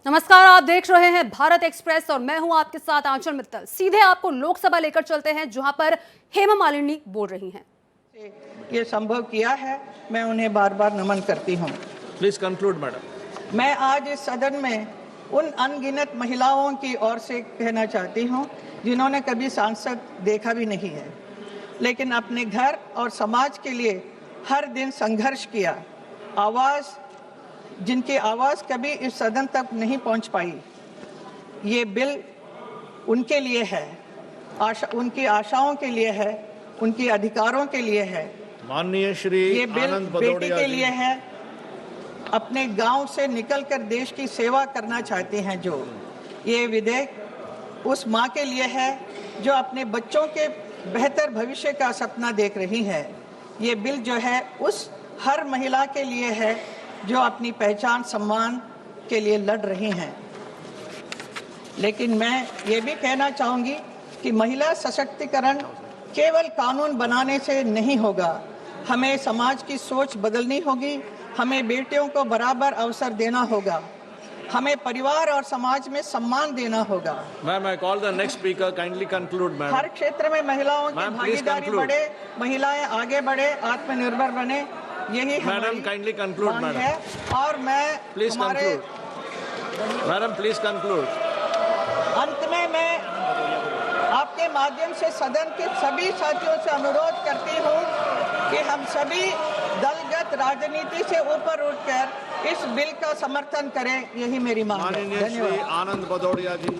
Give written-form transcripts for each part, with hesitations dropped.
नमस्कार, आप देख रहे हैं भारत एक्सप्रेस और मैं हूं आपके साथ आंचल मित्तल। सीधे आपको लोकसभा लेकर चलते हैं जहां पर हेमा मालिनी बोल रही हैं। ये संभव किया है, मैं उन्हें बार बार नमन करती हूं। Please conclude madam. मैं आज इस सदन में उन अनगिनत महिलाओं की ओर से कहना चाहती हूं जिन्होंने कभी सांसद देखा भी नहीं है, लेकिन अपने घर और समाज के लिए हर दिन संघर्ष किया। जिनकी आवाज़ कभी इस सदन तक नहीं पहुंच पाई, ये बिल उनके लिए है, उनकी आशाओं के लिए है, उनके अधिकारों के लिए है। माननीय श्री ये बिल बेटी के लिए है, अपने गांव से निकलकर देश की सेवा करना चाहते हैं जो। ये विधेयक उस माँ के लिए है जो अपने बच्चों के बेहतर भविष्य का सपना देख रही है। ये बिल जो है उस हर महिला के लिए है जो अपनी पहचान सम्मान के लिए लड़ रही हैं। लेकिन मैं ये भी कहना चाहूँगी कि महिला सशक्तिकरण केवल कानून बनाने से नहीं होगा, हमें समाज की सोच बदलनी होगी, हमें बेटियों को बराबर अवसर देना होगा, हमें परिवार और समाज में सम्मान देना होगा। Ma'am, I call the next speaker, kindly conclude ma'am. हर क्षेत्र में महिलाओं की भागीदारी बढ़े, महिलाएं आगे बढ़े, आत्मनिर्भर बने, यही मैडम काइंडली कंक्लूड मैडम है। और मैं please conclude madam, please conclude. अंत में मैं आपके माध्यम से सदन के सभी साथियों से अनुरोध करती हूँ कि हम सभी दलगत राजनीति से ऊपर उठकर इस बिल का समर्थन करें, यही मेरी मांग है। माननीय श्री आनंद भदौड़िया जी।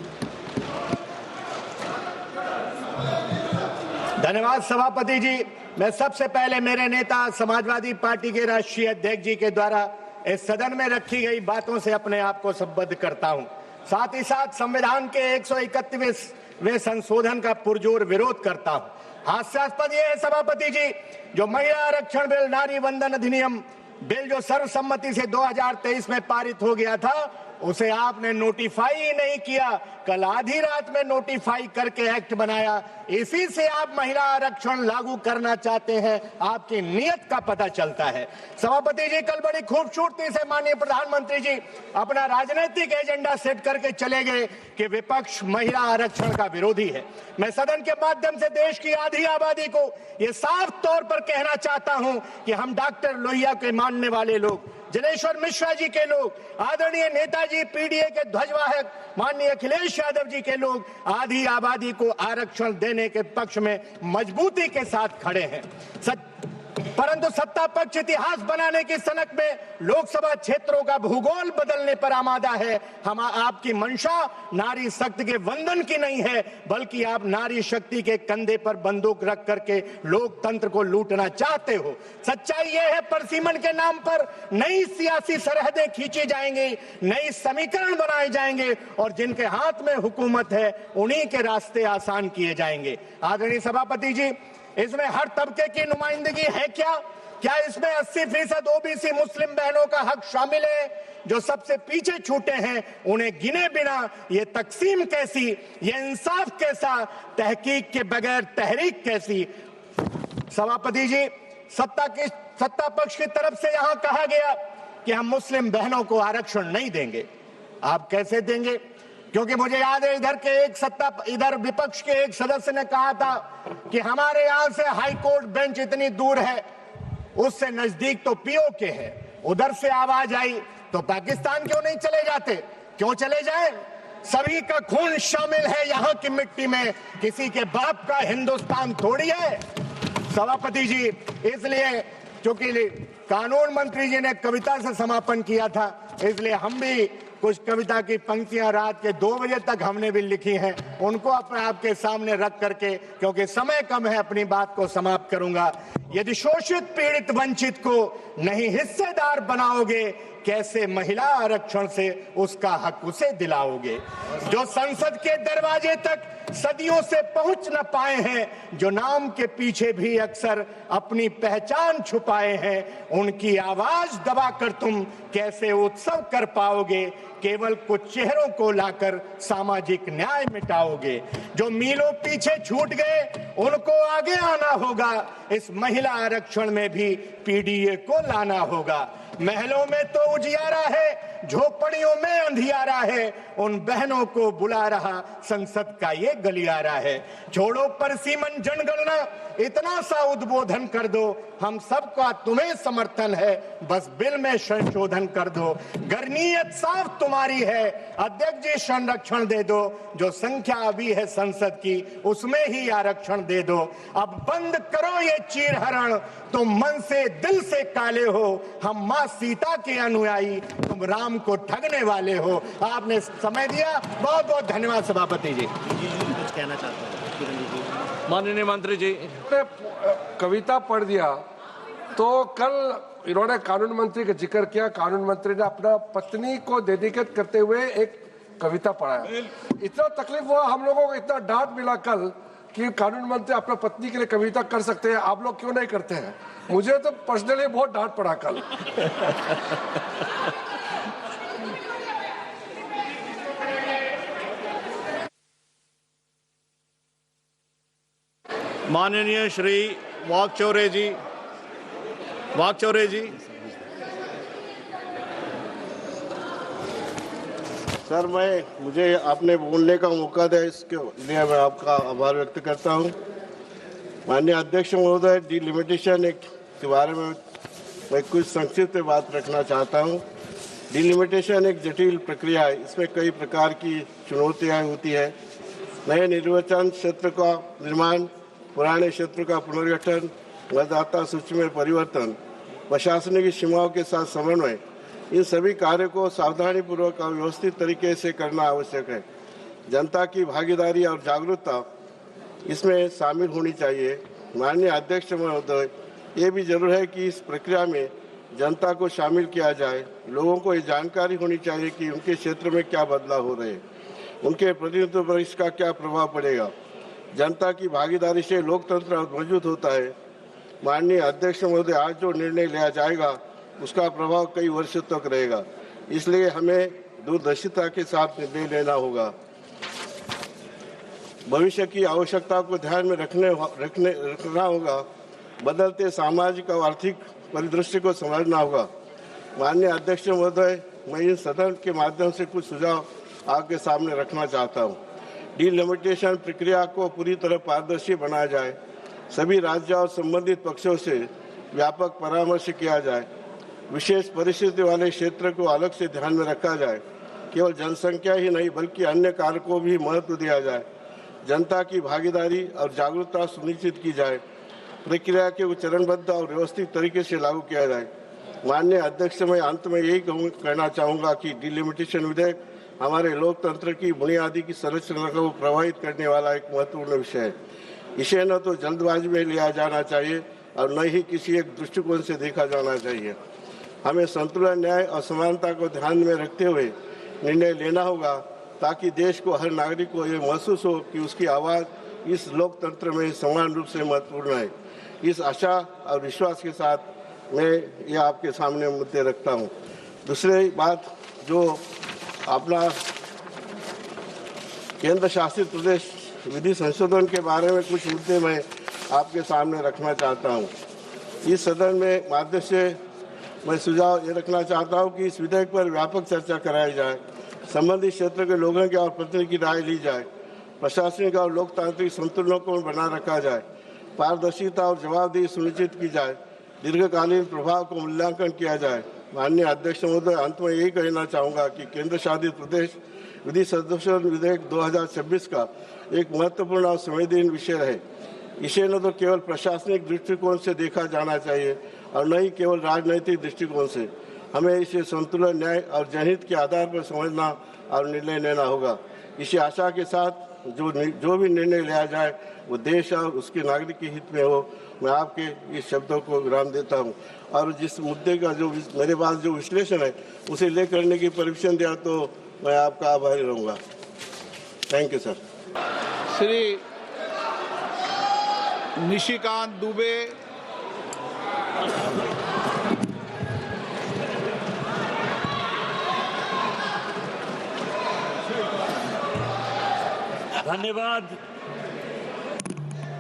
धन्यवाद सभापति जी। मैं सबसे पहले मेरे नेता समाजवादी पार्टी के राष्ट्रीय अध्यक्ष जी के द्वारा इस सदन में रखी गई बातों से अपने आप को संबद्ध करता हूं। साथ ही साथ संविधान के 131वें संशोधन का पुरजोर विरोध करता हूं। हास्यास्पद ये है सभापति जी, जो महिला आरक्षण बिल, नारी वंदन अधिनियम बिल जो सर्वसम्मति से 2023 में पारित हो गया था, उसे आपने नोटिफाई ही नहीं किया। कल आधी रात में नोटिफाई करके एक्ट बनाया। इसी से आप महिला आरक्षण लागू करना चाहते हैं, आपकी नीयत का पता चलता है। सभापति जी, कल बड़ी खूबसूरती से माननीय प्रधानमंत्री जी अपना राजनीतिक एजेंडा सेट करके चले गए कि विपक्ष महिला आरक्षण का विरोधी है। मैं सदन के माध्यम से देश की आधी आबादी को ये साफ तौर पर कहना चाहता हूं कि हम डॉक्टर लोहिया के मानने वाले लोग, जनेश्वर मिश्रा जी के लोग, आदरणीय नेताजी पीडीए के ध्वजवाहक माननीय अखिलेश यादव जी के लोग आधी आबादी को आरक्षण देने के पक्ष में मजबूती के साथ खड़े हैं। परंतु सत्ता पक्ष इतिहास बनाने की सनक में लोकसभा क्षेत्रों का भूगोल बदलने पर आमादा है। हम आपकी मंशा नारी शक्ति के वंदन की नहीं है, बल्कि आप नारी शक्ति के कंधे पर बंदूक रख करके लोकतंत्र को लूटना चाहते हो। सच्चाई यह है, परसीमन के नाम पर नई सियासी सरहदें खींची जाएंगी, नई समीकरण बनाए जाएंगे और जिनके हाथ में हुकूमत है उन्हीं के रास्ते आसान किए जाएंगे। आदरणीय सभापति जी, इसमें हर तबके की नुमाइंदगी है क्या इसमें 80% ओबीसी मुस्लिम बहनों का हक शामिल है? जो सबसे पीछे छूटे हैं उन्हें गिने बिना ये तकसीम कैसी, ये इंसाफ कैसा, तहकीक के बगैर तहरीक कैसी? सभापति जी, सत्ता पक्ष की तरफ से यहां कहा गया कि हम मुस्लिम बहनों को आरक्षण नहीं देंगे। आप कैसे देंगे? क्योंकि मुझे याद है इधर विपक्ष के एक सदस्य ने कहा था कि हमारे यहां से हाई कोर्ट बेंच इतनी दूर है, उससे नजदीक तो पीओके है। उधर से आवाज आई तो पाकिस्तान क्यों नहीं चले जाते? क्यों चले जाएं? सभी का खून शामिल है यहाँ की मिट्टी में, किसी के बाप का हिंदुस्तान थोड़ी है। सभापति जी, इसलिए क्योंकि कानून मंत्री जी ने कविता से समापन किया था, इसलिए हम भी कुछ कविता की पंक्तियां रात के 2 बजे तक हमने भी लिखी हैं, उनको अपने आपके सामने रख करके, क्योंकि समय कम है, अपनी बात को समाप्त करूंगा। यदि शोषित पीड़ित वंचित को नहीं हिस्सेदार बनाओगे, कैसे महिला आरक्षण से उसका हक उसे दिलाओगे? जो संसद के दरवाजे तक सदियों से पहुंच न पाए हैं, जो नाम के पीछे भी अक्सर अपनी पहचान छुपाए हैं, उनकी आवाज दबाकर तुम कैसे उत्सव कर पाओगे? केवल कुछ चेहरों को लाकर सामाजिक न्याय मिटाओगे। जो मीलों पीछे छूट गए उनको आगे आना होगा। इस महिला आरक्षण में भी पीडीए को लाना होगा। महलों में तो उजियारा है, झोपड़ियों में अंधियारा है, उन बहनों को बुला रहा संसद का ये गलियारा है। छोड़ो परसीमन जनगणना, इतना सा उद्बोधन कर दो, हम सबका तुम्हें समर्थन है, बस बिल में संशोधन कर दो। गरनीयत साफ तुम्हारी है, अध्यक्ष जी संरक्षण दे दो, जो संख्या अभी है संसद की उसमें ही आरक्षण दे दो। अब बंद करो ये चीरहरण, तुम मन से दिल से काले हो, हम मां सीता के अनुयायी, तुम राम को ठगने वाले हो। आपने समय दिया, बहुत बहुत धन्यवाद सभापति जी। कुछ कहना चाहते हैं माननीय मंत्री जी? कविता पढ़ दिया तो कल इन्होंने कानून मंत्री का जिक्र किया, कानून मंत्री ने अपना पत्नी को डेडिकेट करते हुए एक कविता पढ़ाया। इतना तकलीफ हुआ हम लोगों को, इतना डांट मिला कल कि कानून मंत्री अपना पत्नी के लिए कविता कर सकते हैं, आप लोग क्यों नहीं करते हैं। मुझे तो पर्सनली बहुत डांट पड़ा कल। माननीय श्री वाकचौरे जी, सर, मुझे आपने बोलने का मौका दिया, इसके लिए मैं आपका आभार व्यक्त करता हूं। माननीय अध्यक्ष महोदय, डिलिमिटेशन एक्ट के बारे में मैं कुछ संक्षिप्त बात रखना चाहता हूं। डिलिमिटेशन एक जटिल प्रक्रिया है, इसमें कई प्रकार की चुनौतियां होती है। नए निर्वाचन क्षेत्र का निर्माण, पुराने क्षेत्र का पुनर्गठन, मतदाता सूची में परिवर्तन, प्रशासनिक सीमाओं के साथ समन्वय, इन सभी कार्यों को सावधानी पूर्वक और व्यवस्थित तरीके से करना आवश्यक है। जनता की भागीदारी और जागरूकता इसमें शामिल होनी चाहिए। माननीय अध्यक्ष महोदय, ये भी जरूर है कि इस प्रक्रिया में जनता को शामिल किया जाए। लोगों को ये जानकारी होनी चाहिए कि उनके क्षेत्र में क्या बदलाव हो रहे हैं, उनके प्रतिनिधित्व पर इसका क्या प्रभाव पड़ेगा। जनता की भागीदारी से लोकतंत्र मजबूत होता है। माननीय अध्यक्ष महोदय, आज जो निर्णय लिया जाएगा उसका प्रभाव कई वर्षों तक रहेगा, इसलिए हमें दूरदर्शिता के साथ निर्णय लेना होगा। भविष्य की आवश्यकता को ध्यान में रखना होगा। बदलते सामाजिक और आर्थिक परिदृश्य को समझना होगा। माननीय अध्यक्ष महोदय, मैं इस सदन के माध्यम से कुछ सुझाव आपके सामने रखना चाहता हूँ। डिलिमिटेशन प्रक्रिया को पूरी तरह पारदर्शी बनाया जाए। सभी राज्य और संबंधित पक्षों से व्यापक परामर्श किया जाए। विशेष परिस्थिति वाले क्षेत्र को अलग से ध्यान में रखा जाए। केवल जनसंख्या ही नहीं बल्कि अन्य कारकों को भी महत्व दिया जाए। जनता की भागीदारी और जागरूकता सुनिश्चित की जाए। प्रक्रिया के चरणबद्ध और व्यवस्थित तरीके से लागू किया जाए। माननीय अध्यक्ष, मैं अंत में यही कहना चाहूँगा कि डिलिमिटेशन विधेयक हमारे लोकतंत्र की बुनियादी की संरचना को प्रभावित करने वाला एक महत्वपूर्ण विषय है। इसे न तो जल्दबाजी में लिया जाना चाहिए और न ही किसी एक दृष्टिकोण से देखा जाना चाहिए। हमें संतुलन, न्याय और समानता को ध्यान में रखते हुए निर्णय लेना होगा, ताकि देश को, हर नागरिक को ये महसूस हो कि उसकी आवाज़ इस लोकतंत्र में समान रूप से महत्वपूर्ण है। इस आशा और विश्वास के साथ मैं ये आपके सामने मुद्दे रखता हूँ। दूसरी बात, जो अपना केंद्र शासित प्रदेश विधि संशोधन के बारे में कुछ मुद्दे मैं आपके सामने रखना चाहता हूं। इस सदन में माध्यम से मैं सुझाव ये रखना चाहता हूं कि इस विधेयक पर व्यापक चर्चा कराई जाए। संबंधित क्षेत्र के लोगों की और प्रतिनिधि की राय ली जाए। प्रशासनिक और लोकतांत्रिक संतुलन को बना रखा जाए। पारदर्शिता और जवाबदेही सुनिश्चित की जाए। दीर्घकालीन प्रभाव को मूल्यांकन किया जाए। माननीय अध्यक्ष महोदय, अंत में यही कहना चाहूँगा कि केंद्र शासित प्रदेश विधि संशोधन विधेयक 2026 का एक महत्वपूर्ण और संवेदनशील विषय है। इसे न तो केवल प्रशासनिक दृष्टिकोण से देखा जाना चाहिए और न ही केवल राजनीतिक दृष्टिकोण से। हमें इसे संतुलन, न्याय और जनहित के आधार पर समझना और निर्णय लेना होगा। इसी आशा के साथ जो भी निर्णय लिया जाए वो देश और उसके नागरिक के हित में हो। मैं आपके इस शब्दों को विराम देता हूं और जिस मुद्दे का जो मेरे पास जो विश्लेषण है उसे ले करने की परमिशन दिया तो मैं आपका आभारी रहूँगा। Thank you sir. Shri Nishikant Dubey, धन्यवाद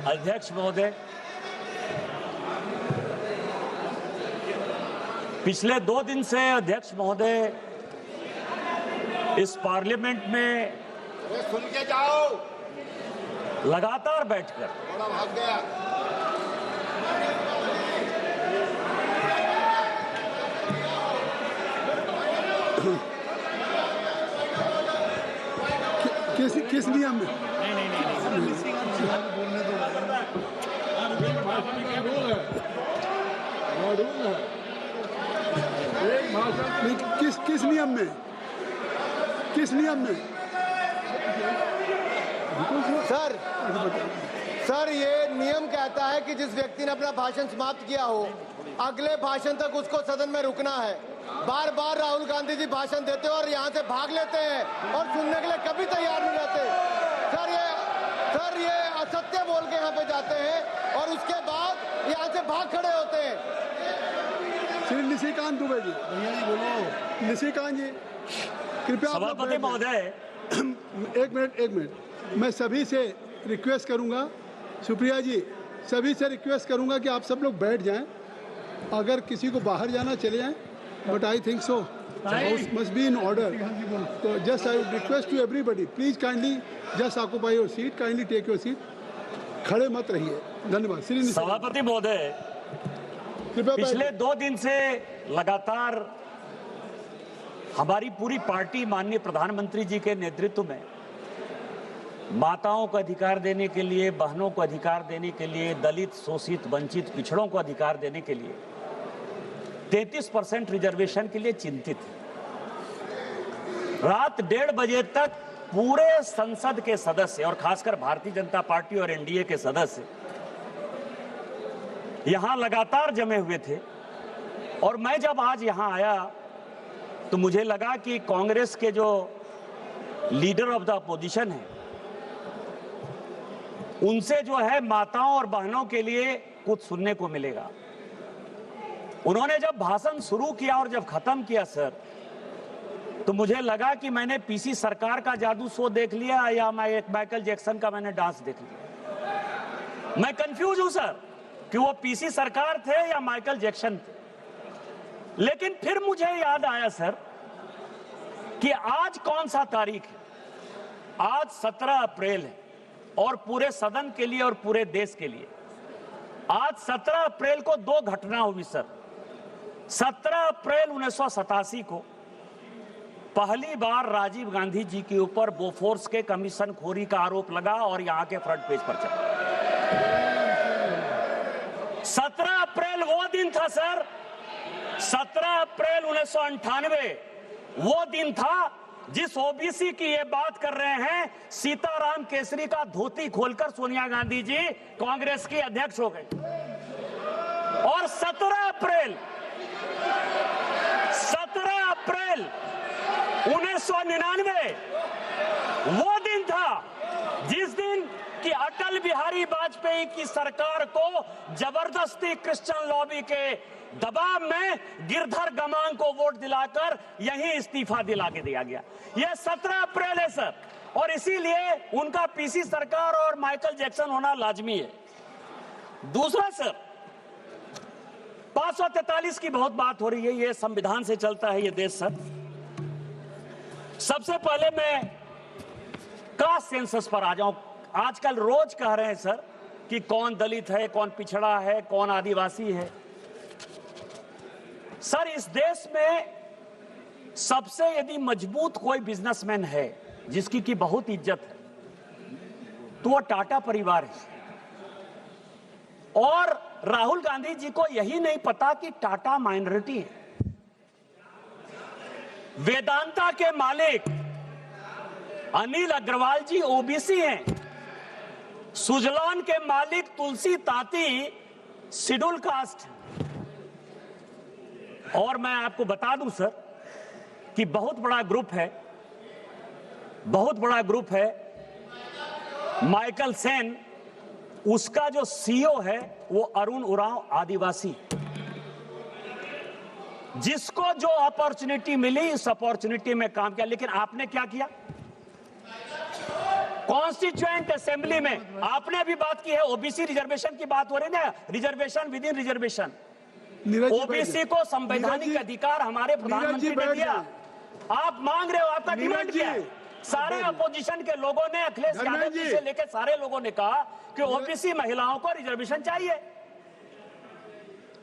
अध्यक्ष महोदय। पिछले 2 दिन से अध्यक्ष महोदय इस पार्लियामेंट में सुन के जाओ। लगातार बैठकर बड़ा भाग गया। किस नियम में? किस नियम में? किस नियम में? सर ये नियम कहता है कि जिस व्यक्ति ने अपना भाषण समाप्त किया हो अगले भाषण तक उसको सदन में रुकना है। बार बार राहुल गांधी जी भाषण देते हैं और यहाँ से भाग लेते हैं और सुनने के लिए कभी तैयार नहीं रहते। सर ये असत्य बोल के यहाँ पे जाते हैं और उसके बाद यहाँ से भाग खड़े होते हैं। श्री निशिकांत दुबे जी, भैया जी बोलो। निशिकांत जी कृपया सभापति महोदय। एक मिनट मैं सभी से रिक्वेस्ट करूंगा, सुप्रिया जी सभी से रिक्वेस्ट करूंगा कि आप सब लोग बैठ जाएं। अगर किसी को बाहर जाना चले जाएं, but I think so house must be in order. तो just I request to everybody, please kindly just occupy your seat, kindly take your seat, खड़े मत रहिए। धन्यवाद। श्री सभापति महोदय, पिछले 2 दिन से लगातार हमारी पूरी पार्टी माननीय प्रधानमंत्री जी के नेतृत्व में माताओं को अधिकार देने के लिए, बहनों को अधिकार देने के लिए, दलित, शोषित, वंचित, पिछड़ों को अधिकार देने के लिए 33% रिजर्वेशन के लिए चिंतित है। रात 1:30 बजे तक पूरे संसद के सदस्य और खासकर भारतीय जनता पार्टी और एनडीए के सदस्य यहां लगातार जमे हुए थे। और मैं जब आज यहां आया तो मुझे लगा कि कांग्रेस के जो लीडर ऑफ द अपोजिशन है उनसे जो है माताओं और बहनों के लिए कुछ सुनने को मिलेगा। उन्होंने जब भाषण शुरू किया और जब खत्म किया सर, तो मुझे लगा कि मैंने पीसी सरकार का जादू शो देख लिया या माइकल जैक्सन का मैंने डांस देख लिया। मैं कंफ्यूज हूं सर कि वो पीसी सरकार थे या माइकल जैक्सन थे। लेकिन फिर मुझे याद आया सर कि आज कौन सा तारीख है? आज 17 अप्रैल है और पूरे सदन के लिए और पूरे देश के लिए आज 17 अप्रैल को 2 घटना हुई सर। 17 अप्रैल 1987 को पहली बार राजीव गांधी जी के ऊपर बोफोर्स के कमीशन खोरी का आरोप लगा और यहां के फ्रंट पेज पर चला। 17 अप्रैल वो दिन था सर। 17 अप्रैल 1998 वो दिन था जिस ओबीसी की ये बात कर रहे हैं, सीताराम केसरी का धोती खोलकर सोनिया गांधी जी कांग्रेस की अध्यक्ष हो गए। और 17 अप्रैल 1999 वो दिन था जिस दिन कि अटल बिहारी वाजपेयी की सरकार को जबरदस्ती क्रिश्चियन लॉबी के दबाव में गिरधर गमांग को वोट दिलाकर यही इस्तीफा दिला के दिया गया। यह 17 अप्रैल है सर, और इसीलिए उनका पीसी सरकार और माइकल जैक्सन होना लाजमी है। दूसरा सर, 543 की बहुत बात हो रही है, यह संविधान से चलता है ये देश सर। सबसे पहले मैं कास्ट सेंसस पर आ जाऊं। आजकल रोज कह रहे हैं सर कि कौन दलित है, कौन पिछड़ा है, कौन आदिवासी है। सर इस देश में सबसे यदि मजबूत कोई बिजनेसमैन है जिसकी की बहुत इज्जत है तो वो टाटा परिवार है। और राहुल गांधी जी को यही नहीं पता कि टाटा माइनॉरिटी है। वेदांता के मालिक अनिल अग्रवाल जी ओबीसी हैं। सुजलॉन के मालिक तुलसी ताती शेड्यूल कास्ट है। और मैं आपको बता दूं सर कि बहुत बड़ा ग्रुप है माइकल सेन, उसका जो सीईओ है वो अरुण उरांव आदिवासी। जिसको जो अपॉर्चुनिटी मिली इस अपॉर्चुनिटी में काम किया। लेकिन आपने क्या किया? कॉन्स्टिट्यूएंट असेंबली में आपने अभी बात की है, ओबीसी रिजर्वेशन की बात हो रही है ना, reservation within reservation. Neeraj ji बैठ ओबीसी जाएं। को नीरज संवैधानिक जी- अधिकार हमारे प्रधानमंत्री ने बैठ दिया। जाएं। आप मांग रहे हो, आपका नीरज डिमांड जी, क्या है? सारे अपोजिशन के लोगों ने, अखिलेश धर्मेंद्र यादव जी जी। से लेकर सारे लोगों ने कहा कि ओबीसी महिलाओं को रिजर्वेशन चाहिए।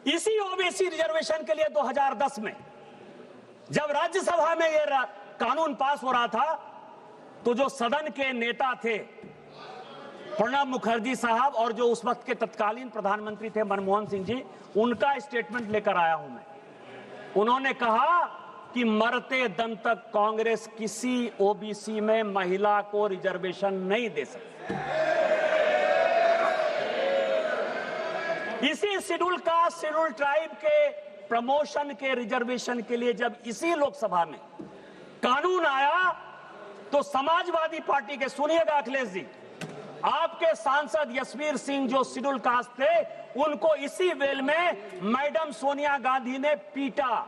इसी ओबीसी रिजर्वेशन के लिए 2010 में जब राज्यसभा में यह कानून पास हो रहा था, तो जो सदन के नेता थे प्रणब मुखर्जी साहब और जो उस वक्त के तत्कालीन प्रधानमंत्री थे मनमोहन सिंह जी, उनका स्टेटमेंट लेकर आया हूं मैं। उन्होंने कहा कि मरते दम तक कांग्रेस किसी ओबीसी में महिला को रिजर्वेशन नहीं दे सकती। इसी शेड्यूल कास्ट, शेड्यूल ट्राइब के प्रमोशन के रिजर्वेशन के लिए जब इसी लोकसभा में कानून आया, तो समाजवादी पार्टी के, सुनिएगा अखिलेश जी, आपके सांसद यशवीर सिंह जो शेड्यूल कास्ट थे, उनको इसी वेल में मैडम सोनिया गांधी ने पीटा।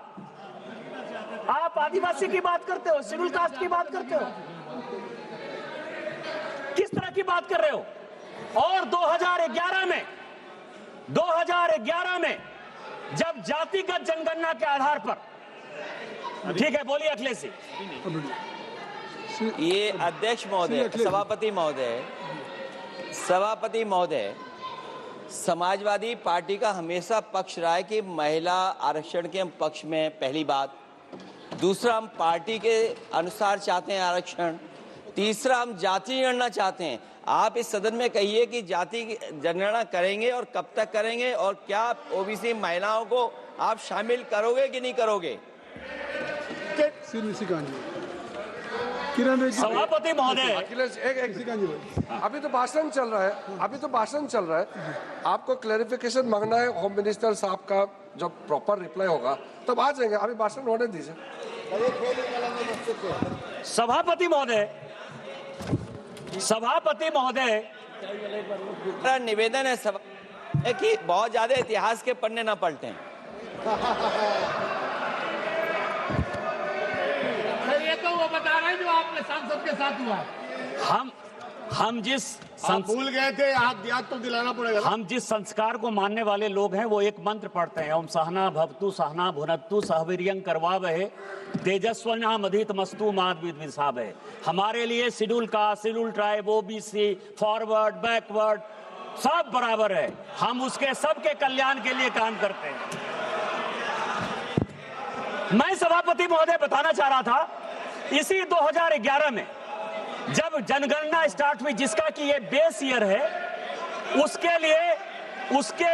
आप आदिवासी की बात करते हो, शेड्यूल कास्ट की बात करते हो, किस तरह की बात कर रहे हो? और 2011 में जब जातिगत जनगणना के आधार पर, ठीक है, बोलिए अखिलेश जी। ये अध्यक्ष महोदय, सभापति महोदय, समाजवादी पार्टी का हमेशा पक्ष रहा है कि महिला आरक्षण के हम पक्ष में, पहली बात। दूसरा, हम पार्टी के अनुसार चाहते हैं आरक्षण। तीसरा, हम जाति जनगणना चाहते हैं। आप इस सदन में कहिए कि जाति जनगणना करेंगे और कब तक करेंगे, और क्या ओबीसी महिलाओं को आप शामिल करोगे कि नहीं करोगे? सभापति महोदय, अखिलेश अभी तो भाषण चल रहा है, आपको क्लैरिफिकेशन मांगना है होम मिनिस्टर साहब का, जब प्रॉपर रिप्लाई होगा तब आ जाएंगे, अभी भाषण होने दीजिए। सभापति महोदय, मेरा निवेदन है कि बहुत ज्यादा इतिहास के पन्ने ना पलटें। ये तो वो बता रहे हैं जो आपके सांसद के साथ हुआ। हम जिस भूल गए थे, याद तो दिलाना पड़ेगा। हम जिस संस्कार को मानने वाले लोग हैं, वो एक मंत्र पढ़ते हैं, ओम सहना भवतु सहना भुनक्तु सहवीर्यं करवावहै तेजस्विनामधित मस्तु माद विद्विषावहै। हमारे लिए schedule caste, schedule tribe, OBC, forward, backward सब बराबर है। हम उसके सबके कल्याण के लिए काम करते हैं। मैं सभापति महोदय बताना चाह रहा था, इसी 2011 में जब जनगणना स्टार्ट हुई, जिसका कि ये बेस ईयर है, उसके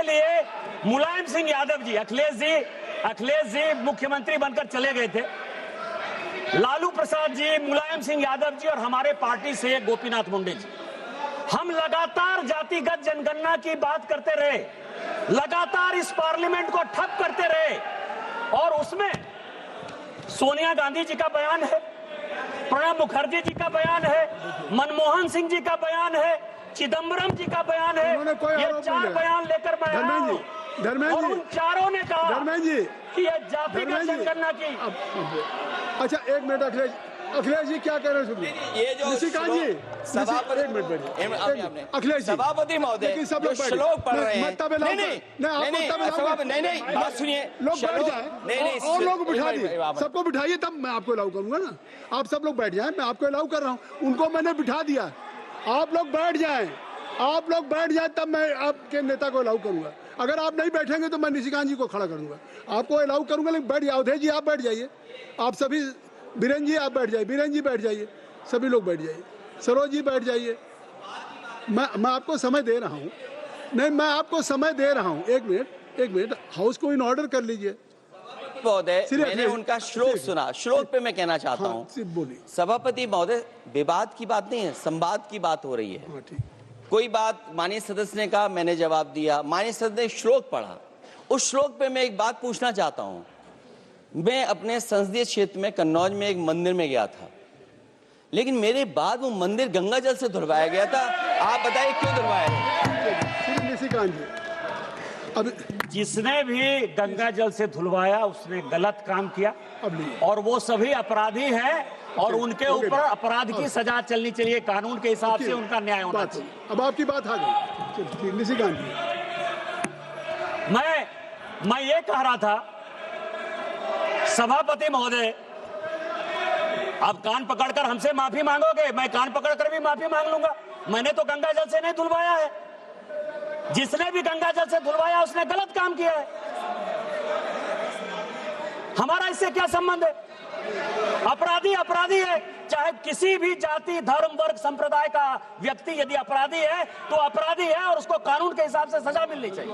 लिए मुलायम सिंह यादव जी, अखिलेश जी मुख्यमंत्री बनकर चले गए थे। लालू प्रसाद जी, मुलायम सिंह यादव जी और हमारे पार्टी से गोपीनाथ मुंडे जी, हम लगातार जातिगत जनगणना की बात करते रहे, लगातार इस पार्लियामेंट को ठप करते रहे, और उसमें सोनिया गांधी जी का बयान है, प्रणब मुखर्जी जी का बयान है, मनमोहन सिंह जी का बयान है, चिदम्बरम जी का बयान है। ये 4 बयान लेकर मैं आया हूं, और उन चारों ने कहा कि ये जातिगत जनगणना की। अच्छा, एक मिनट अखिलेश जी क्या कह रहे हैं? ये जो सभापति महोदय जो श्लोक पढ़ रहे हैं, नहीं, बात सुनिए, लोग बैठ जाए और लोग बिठा दिए, सबको बिठाइए, तब मैं आपको अलाउ करूंगा ना। आप सब लोग बैठ जाए, मैं आपको अलाउ कर रहा हूँ, उनको मैंने बिठा दिया। आप लोग बैठ जाए, तब मैं आपके नेता को अलाउ करूंगा। अगर आप नहीं बैठेंगे तो मैं निशिकांत जी को खड़ा करूंगा, आपको अलाउ करूंगा। लेकिन बैठ जाए, अवधेश जी आप बैठ जाइए, आप सभी, बीरेन जी आप बैठ जाइए, बीरेन जी बैठ जाइए, सभी लोग बैठ जाइए, सरोज जी बैठ जाइए। मैं आपको समय दे रहा हूँ, नहीं, मैं आपको समय दे रहा हूँ। एक मिनट, हाउस को इन ऑर्डर कर लीजिए। महोदय, मैंने उनका श्लोक सुना, श्लोक पे मैं कहना चाहता हूँ। सभापति महोदय, विवाद की बात नहीं है, संवाद की बात हो रही है। कोई बात माननीय सदस्य ने कहा, मैंने जवाब दिया, माननीय सदस्य ने श्लोक पढ़ा, उस श्लोक पे मैं एक बात पूछना चाहता हूँ। मैं अपने संसदीय क्षेत्र में कन्नौज में एक मंदिर में गया था, लेकिन मेरे बाद वो मंदिर गंगा जल से धुलवाया गया था। आप बताइए क्यों धुलवाया गया? जिसने भी गंगा जल से धुलवाया उसने गलत काम किया, और वो सभी अपराधी हैं, और उनके ऊपर अपराध की सजा चलनी चाहिए, कानून के हिसाब से उनका न्याय होना चाहिए। अब आपकी बात आ गई। मैं ये कह रहा था सभापति महोदय, आप कान पकड़कर हमसे माफी मांगोगे, मैं कान पकड़कर भी माफी मांग लूंगा। मैंने तो गंगा जल से नहीं धुलवाया है। जिसने भी गंगा जल से धुलवाया उसने गलत काम किया है। हमारा इससे क्या संबंध है? अपराधी अपराधी है, चाहे किसी भी जाति, धर्म, वर्ग, संप्रदाय का व्यक्ति यदि अपराधी है तो अपराधी है और उसको कानून के हिसाब से सजा मिलनी चाहिए।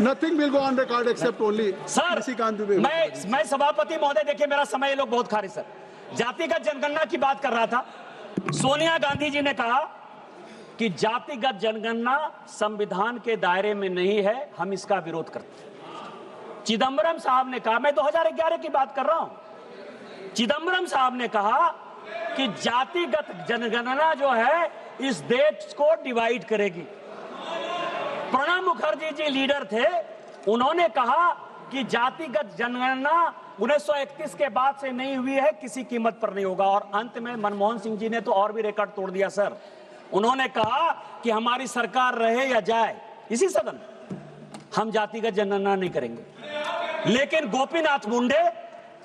Nothing will go on record except only sir, मैं सभापति महोदय, देखिए मेरा समय ये लोग बहुत खा रहे सर। जातिगत जनगणना की बात कर रहा था। सोनिया गांधी जी ने कहा कि जातिगत जनगणना संविधान के दायरे में नहीं है, हम इसका विरोध करते हैं। चिदंबरम साहब ने कहा, मैं 2011 की बात कर रहा हूं, चिदंबरम साहब ने कहा कि जातिगत जनगणना जो है इस देश को डिवाइड करेगी। प्रणब मुखर्जी जी लीडर थे, उन्होंने कहा कि जातिगत जनगणना 1931 के बाद से नहीं हुई है, किसी कीमत पर नहीं होगा। और अंत में मनमोहन सिंह जी ने तो और भी रिकॉर्ड तोड़ दिया सर। उन्होंने कहा कि हमारी सरकार रहे या जाए, इसी सदन हम जातिगत जनगणना नहीं करेंगे। लेकिन गोपीनाथ मुंडे,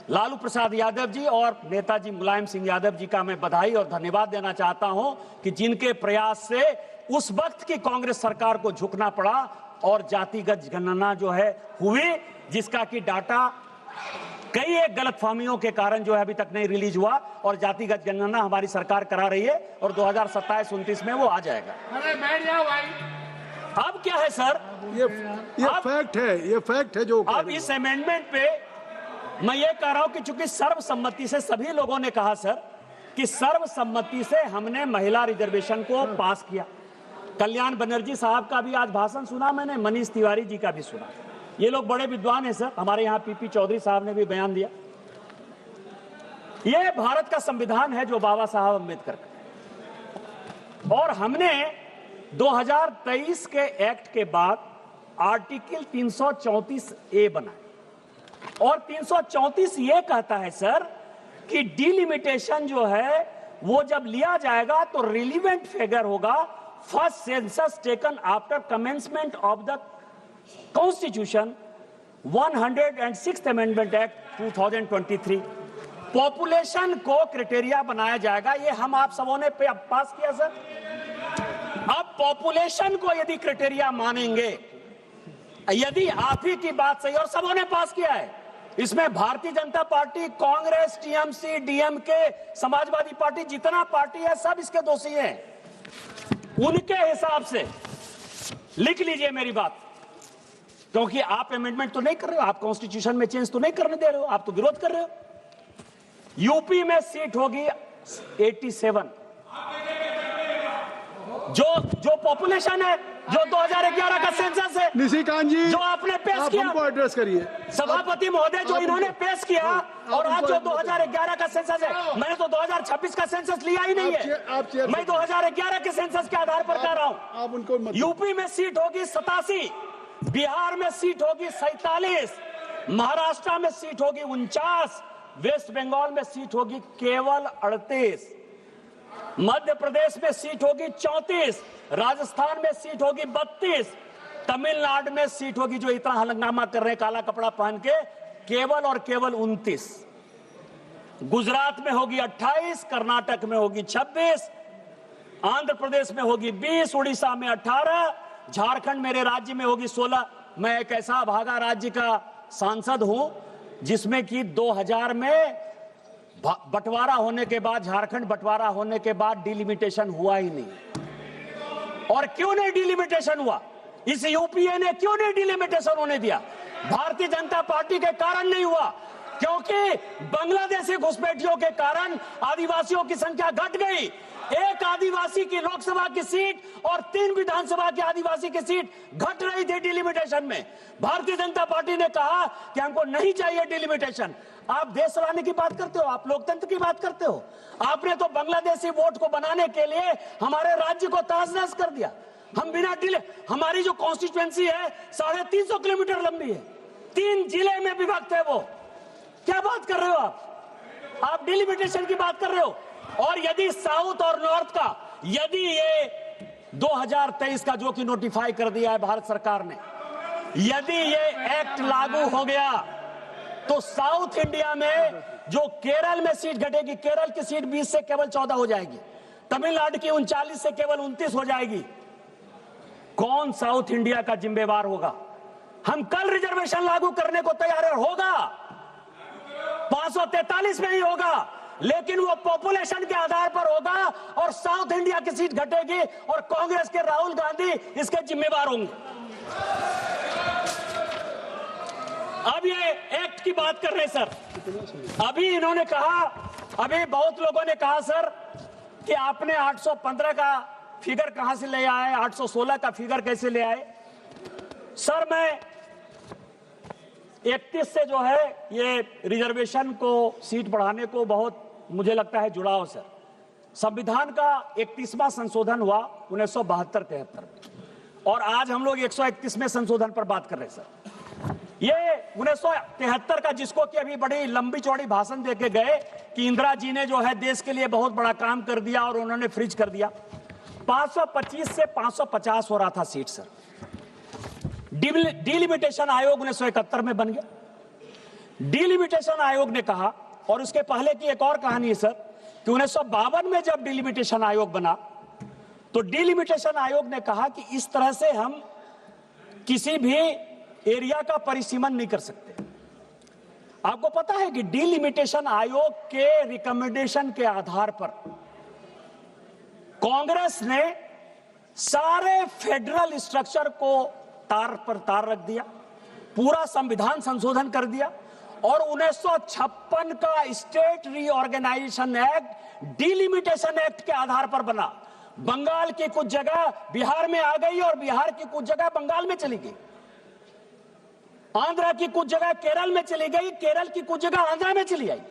लालू प्रसाद यादव जी और नेताजी मुलायम सिंह यादव जी का मैं बधाई और धन्यवाद देना चाहता हूं कि जिनके प्रयास से उस वक्त की कांग्रेस सरकार को झुकना पड़ा और जातिगत गणना जो है हुई, जिसका कि डाटा कई एक गलतफहमियों के कारण जो है अभी तक नहीं रिलीज हुआ और जातिगत जनगणना हमारी सरकार करा रही है और 2027-29 में वो आ जाएगा। अरे बैठ जाओ भाई। अब क्या है सर, ये फैक्ट है, ये फैक्ट है जो अब इस अमेंडमेंट पे मैं ये कह रहा हूं कि चूंकि सर्वसम्मति से सभी लोगों ने कहा सर कि सर्वसम्मति से हमने महिला रिजर्वेशन को पास किया। कल्याण बनर्जी साहब का भी आज भाषण सुना मैंने, मनीष तिवारी जी का भी सुना। ये लोग बड़े विद्वान हैं सर। हमारे यहाँ पीपी चौधरी साहब ने भी बयान दिया। ये भारत का संविधान है जो बाबा साहब अम्बेडकर का, और हमने 2023 के एक्ट के बाद आर्टिकल 334A बनाया और 334 ये कहता है सर कि डिलिमिटेशन जो है वो जब लिया जाएगा तो रिलीवेंट फिगर होगा first census taken after commencement of the Constitution 106th Amendment Act 2023। Population को क्राइटेरिया बनाया जाएगा। ये हम आप सबों ने पास किया सर। अब पॉपुलेशन को यदि क्राइटेरिया मानेंगे, यदि आप ही की बात सही और सबों ने पास किया है, इसमें Bharatiya Janata party, Congress, TMC, DMK, Samajwadi party, जितना पार्टी है सब इसके दोषी हैं। उनके हिसाब से लिख लीजिए मेरी बात, क्योंकि आप अमेंडमेंट तो नहीं कर रहे हो, आप कॉन्स्टिट्यूशन में चेंज तो नहीं करने दे रहे हो, आप तो विरोध कर रहे हो। यूपी में सीट होगी 87, जो पॉपुलेशन है, जो 2011 का सेंसस है, निशिकांत जी जो आपने पेश किया, हमको एड्रेस करिए सभापति महोदय, जो इन्होंने पेश किया, और आज जो 2011 का सेंसस है, मैंने तो 2026 का सेंसस लिया ही नहीं है। मैं 2011 के सेंसस के आधार पर कह रहा हूं। आप उनको यूपी में सीट होगी 87, बिहार में सीट होगी 47, महाराष्ट्र में सीट होगी 49, वेस्ट बंगाल में सीट होगी केवल 38, मध्य प्रदेश में सीट होगी 34, राजस्थान में सीट होगी 32, तमिलनाडु में सीट होगी, जो इतना हलंगामा कर रहे हैं काला कपड़ा पहन के, केवल और केवल 29, गुजरात में होगी 28, कर्नाटक में होगी 26, आंध्र प्रदेश में होगी 20, उड़ीसा में 18, झारखंड मेरे राज्य में होगी 16। मैं एक ऐसा भागा राज्य का सांसद हूं जिसमें कि 2000 में बंटवारा होने के बाद, झारखंड बंटवारा होने के बाद डिलिमिटेशन हुआ ही नहीं। और क्यों नहीं डिलिमिटेशन हुआ? इस यूपीए ने क्यों नहीं डिलिमिटेशन होने दिया? भारतीय जनता पार्टी के कारण नहीं हुआ, क्योंकि बांग्लादेशी घुसपैठियों के कारण आदिवासियों की संख्या घट गई। एक आदिवासी की लोकसभा की सीट और 3 विधानसभा की आदिवासी की सीट घट रही थी डिलिमिटेशन में। भारतीय जनता पार्टी ने कहा कि हमको नहीं चाहिए डिलिमिटेशन। आप देश चलाने की बात करते हो, आप लोकतंत्र की बात करते हो। आपने तो बांग्लादेशी वोट को बनाने के लिए हमारे राज्य को तहस-नहस कर दिया। हम बिना हमारी जो कॉन्स्टिट्यूएंसी है 350 किलोमीटर लंबी है, 3 जिले में विभक्त है। वो क्या बात कर रहे हो आप डिलिमिटेशन की बात कर रहे हो? और यदि साउथ और नॉर्थ का, यदि ये 2023 का जो कि नोटिफाई कर दिया है भारत सरकार ने, यदि ये एक्ट लागू हो गया तो साउथ इंडिया में जो केरल में सीट घटेगी, केरल की सीट 20 से केवल 14 हो जाएगी, तमिलनाडु की 39 से केवल 29 हो जाएगी। कौन साउथ इंडिया का जिम्मेवार होगा? हम कल रिजर्वेशन लागू करने को तैयार है, होगा 543 में ही होगा, लेकिन वो पॉपुलेशन के आधार पर होगा और साउथ इंडिया की सीट घटेगी और कांग्रेस के राहुल गांधी इसके जिम्मेवार होंगे। अब ये एक्ट की बात कर रहे हैं सर। अभी इन्होंने कहा, अभी बहुत लोगों ने कहा सर कि आपने 815 का फिगर कहां से ले आए, 816 का फिगर कैसे ले आए? सर मैं 31 से जो है ये रिजर्वेशन को, सीट बढ़ाने को बहुत मुझे लगता है जुड़ाव सर। संविधान का 31वां संशोधन हुआ 1972-73 में और आज हम लोग 131वें संशोधन पर बात कर रहे हैं सर। ये 1973 का, जिसको कि अभी बड़ी लंबी चौड़ी भाषण देके गए कि इंदिरा जी ने जो है देश के लिए बहुत बड़ा काम कर दिया और उन्होंने फ्रीज कर दिया, 525 से 550 हो रहा था सीट सर। डिलिमिटेशन आयोग 1971 में बन गया। डिलिमिटेशन आयोग ने कहा, और उसके पहले की एक और कहानी है सर कि 1952 में जब डिलिमिटेशन आयोग बना तो डिलिमिटेशन आयोग ने कहा कि इस तरह से हम किसी भी एरिया का परिसीमन नहीं कर सकते। आपको पता है कि डिलिमिटेशन आयोग के रिकमेंडेशन के आधार पर कांग्रेस ने सारे फेडरल स्ट्रक्चर को तार पर तार रख दिया, पूरा संविधान संशोधन कर दिया और 1956 का state reorganisation act delimitation act के आधार पर बना। बंगाल की कुछ जगह बिहार में आ गई और बिहार की कुछ जगह बंगाल में चली गई, आंध्रा की कुछ जगह केरल में चली गई, केरल की कुछ जगह आंध्रा में चली आई,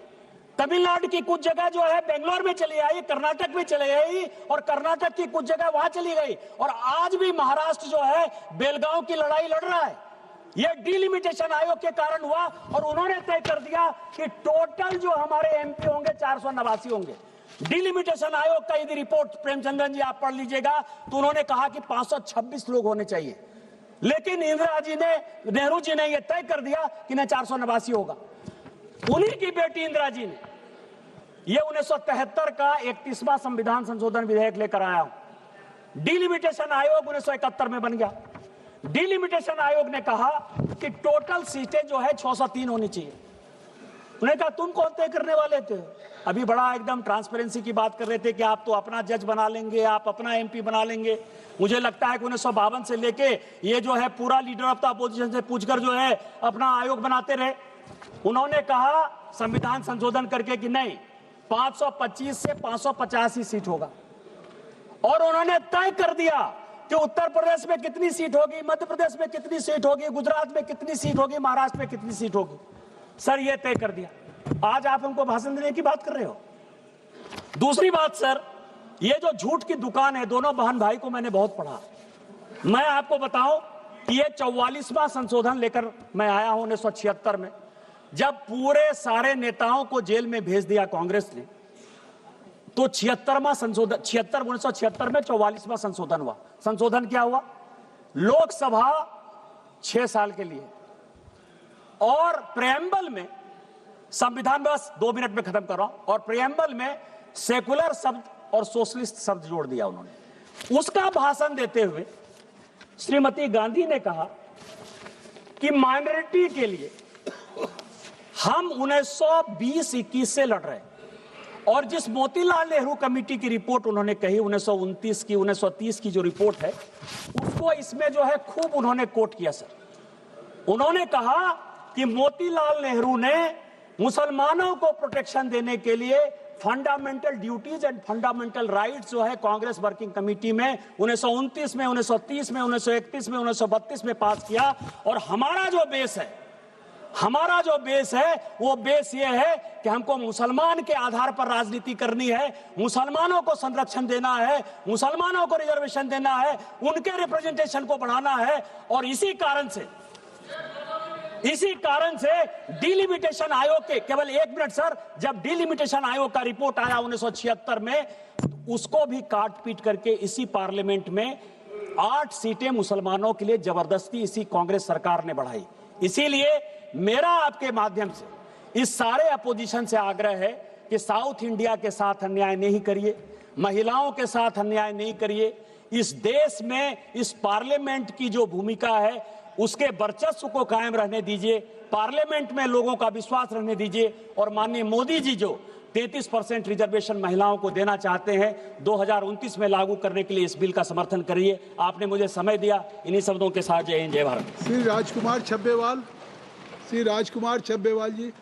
तमिलनाडु की कुछ जगह जो है बेंगलोर में चली आई, कर्नाटक में चली गई और कर्नाटक की कुछ जगह वहां चली गई और आज भी महाराष्ट्र जो है बेलगांव की लड़ाई लड़ रहा है। यह डिलिमिटेशन आयोग के कारण हुआ और उन्होंने तय कर दिया कि टोटल जो हमारे एमपी होंगे 489 होंगे। डिलिमिटेशन आयोग का यदि रिपोर्ट प्रेमचंद्रन जी आप पढ़ लीजिएगा तो उन्होंने कहा कि 526 लोग होने चाहिए, लेकिन इंदिरा जी ने, नेहरू जी ने यह तय कर दिया कि न 489 होगा। उन्हीं की बेटी इंदिरा जी ने यह 1973 का 31वां संविधान संशोधन विधेयक लेकर आया। डिलिमिटेशन आयोग 1971 में बन गया। डिलिमिटेशन आयोग ने कहा कि टोटल सीटें जो है 603 होनी चाहिए। उन्होंने कहा तुम कौन तय करने वाले थे? अभी बड़ा एकदम ट्रांसपेरेंसी की बात कर रहे थे कि आप तो अपना जज बना लेंगे, आप अपना एमपी बना लेंगे। मुझे लगता है कि 1952 से लेके ये जो है पूरा लीडर ऑफ द अपोजिशन से पूछकर जो है अपना आयोग बनाते रहे। उन्होंने कहा संविधान संशोधन करके कि नहीं, 525 से 550 ही सीट होगा और उन्होंने तय कर दिया कि उत्तर प्रदेश में कितनी सीट होगी, मध्य प्रदेश में कितनी सीट होगी, गुजरात में कितनी सीट होगी, महाराष्ट्र में कितनी सीट होगी। सर ये तय कर दिया। आज आप हमको भाषण देने की बात कर रहे हो। दूसरी बात सर, ये जो झूठ की दुकान है, दोनों बहन भाई को मैंने बहुत पढ़ा। मैं आपको बताऊं कि ये 44वां संशोधन लेकर मैं आया हूं 1976 में, जब पूरे सारे नेताओं को जेल में भेज दिया कांग्रेस ने, तो 76वां संशोधन, 1976 में 44वां संशोधन हुआ। संशोधन क्या हुआ? लोकसभा 6 साल के लिए और प्रेम्बल में, संविधान बस 2 मिनट में खत्म कर रहा हूं, और प्रेम्बल में सेकुलर शब्द और सोशलिस्ट शब्द जोड़ दिया उन्होंने। उसका भाषण देते हुए श्रीमती गांधी ने कहा कि माइनॉरिटी के लिए हम 1920-21 से लड़ रहे हैं और जिस मोतीलाल नेहरू कमेटी की रिपोर्ट उन्होंने कही 1929 की, 1930 की जो रिपोर्ट है, उसको इसमें जो है खूब उन्होंने कोट किया सर। उन्होंने कहा कि मोतीलाल नेहरू ने मुसलमानों को प्रोटेक्शन देने के लिए fundamental duties and fundamental rights जो है कांग्रेस वर्किंग कमेटी में 1929 में, 1930 में, 1931 में, 1932 में पास किया। और हमारा जो बेस है वो बेस ये है कि हमको मुसलमान के आधार पर राजनीति करनी है, मुसलमानों को संरक्षण देना है, मुसलमानों को रिजर्वेशन देना है, उनके रिप्रेजेंटेशन को बढ़ाना है। और इसी कारण से इसी कारण से डिलिमिटेशन आयोग के, केवल 1 मिनट सर, जब डिलिमिटेशन आयोग का रिपोर्ट आया 1976 में, उसको भी काट पीट करके इसी पार्लियामेंट में 8 सीटें मुसलमानों के लिए जबरदस्ती इसी कांग्रेस सरकार ने बढ़ाई। इसीलिए मेरा आपके माध्यम से इस सारे अपोजिशन से आग्रह है कि साउथ इंडिया के साथ अन्याय नहीं करिए, महिलाओं के साथ अन्याय नहीं करिए। इस देश में इस पार्लियामेंट की जो भूमिका है उसके वर्चस्व को कायम रहने दीजिए, पार्लियामेंट में लोगों का विश्वास रहने दीजिए। और माननीय मोदी जी जो 33% रिजर्वेशन महिलाओं को देना चाहते हैं 2029 में लागू करने के लिए इस बिल का समर्थन करिए। आपने मुझे समय दिया। इन्हीं शब्दों के साथ जय हिंद जय भारत। श्री राजकुमार छब्बेवाल, श्री राजकुमार छब्बेवाल जी,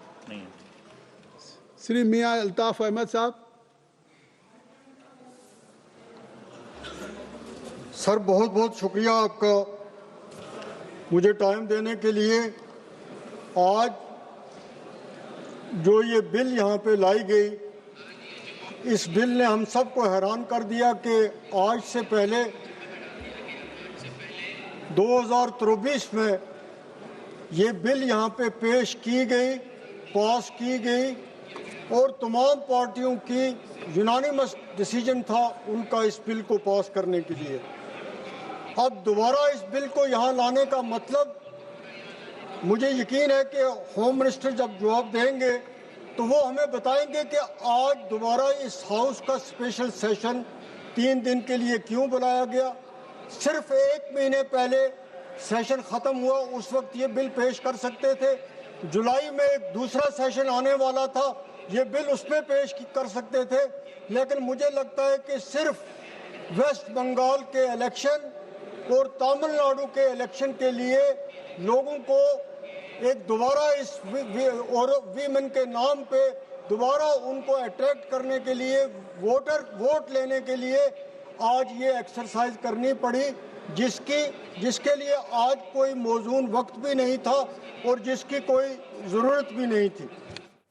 श्री मियां अल्ताफ अहमद साहब। सर बहुत बहुत शुक्रिया आपका मुझे टाइम देने के लिए। आज जो ये बिल यहाँ पे लाई गई, इस बिल ने हम सबको हैरान कर दिया कि आज से पहले 2023 में ये बिल यहाँ पे पेश की गई, पास की गई और तमाम पार्टियों की यूनानिमस डिसीजन था उनका इस बिल को पास करने के लिए। अब दोबारा इस बिल को यहाँ लाने का मतलब, मुझे यकीन है कि होम मिनिस्टर जब जवाब देंगे तो वो हमें बताएंगे कि आज दोबारा इस हाउस का स्पेशल सेशन 3 दिन के लिए क्यों बुलाया गया। सिर्फ 1 महीने पहले सेशन ख़त्म हुआ, उस वक्त ये बिल पेश कर सकते थे। जुलाई में एक दूसरा सेशन आने वाला था, ये बिल उसमें पेश कर सकते थे। लेकिन मुझे लगता है कि सिर्फ वेस्ट बंगाल के इलेक्शन और तमिलनाडु के इलेक्शन के लिए लोगों को एक दोबारा इस वीमेन के नाम पे दोबारा उनको अट्रैक्ट करने के लिए, वोट लेने के लिए आज ये एक्सरसाइज करनी पड़ी, जिसके लिए आज कोई मौजूद वक्त भी नहीं था और जिसकी कोई ज़रूरत भी नहीं थी।